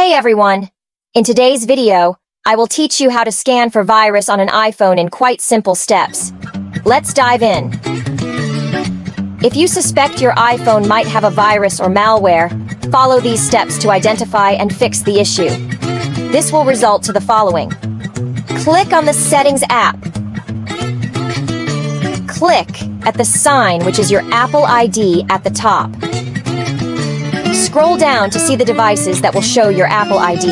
Hey everyone! In today's video, I will teach you how to scan for virus on an iPhone in quite simple steps. Let's dive in. If you suspect your iPhone might have a virus or malware, follow these steps to identify and fix the issue. This will result to the following. Click on the Settings app. Click at the sign, which is your Apple ID at the top. Scroll down to see the devices that will show your Apple ID.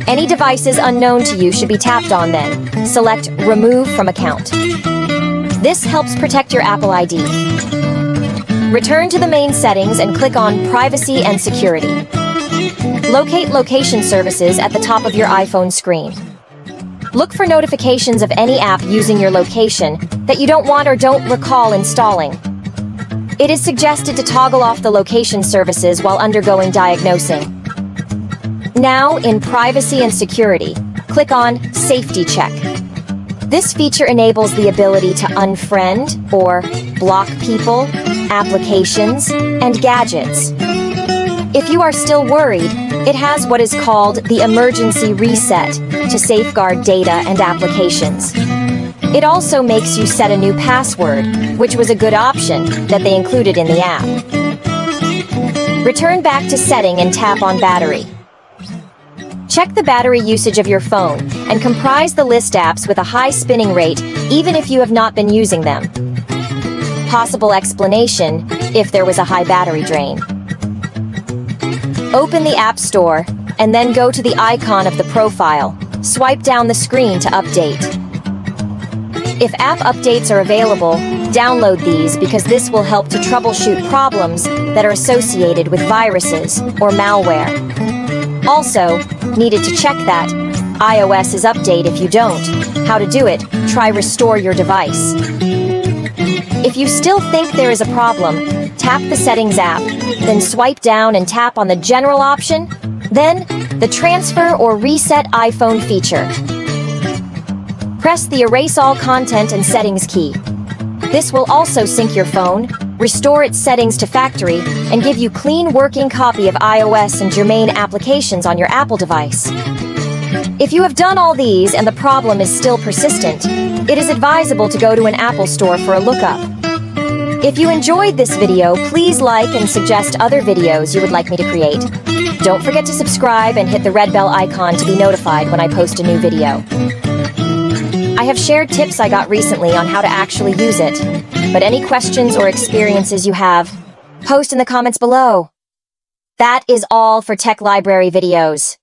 Any devices unknown to you should be tapped on then. Select Remove from Account. This helps protect your Apple ID. Return to the main settings and click on Privacy and Security. Locate location services at the top of your iPhone screen. Look for notifications of any app using your location that you don't want or don't recall installing. It is suggested to toggle off the location services while undergoing diagnosing. Now, in Privacy and Security, click on Safety Check. This feature enables the ability to unfriend or block people, applications, and gadgets. If you are still worried, it has what is called the Emergency Reset to safeguard data and applications. It also makes you set a new password, which was a good option that they included in the app. Return back to Setting and tap on Battery. Check the battery usage of your phone and comprise the list apps with a high spinning rate even if you have not been using them. Possible explanation if there was a high battery drain. Open the App Store and then go to the icon of the profile. Swipe down the screen to update. If app updates are available, download these because this will help to troubleshoot problems that are associated with viruses or malware. Also, needed to check that iOS is update. If you don't, how to do it, try restore your device. If you still think there is a problem, tap the Settings app, then swipe down and tap on the General option, then the Transfer or Reset iPhone feature. Press the Erase All Content and Settings key. This will also sync your phone, restore its settings to factory, and give you clean working copy of iOS and germane applications on your Apple device. If you have done all these and the problem is still persistent, it is advisable to go to an Apple store for a lookup. If you enjoyed this video, please like and suggest other videos you would like me to create. Don't forget to subscribe and hit the red bell icon to be notified when I post a new video. I have shared tips I got recently on how to actually use it, but any questions or experiences you have, post in the comments below. That is all for Tech Library videos.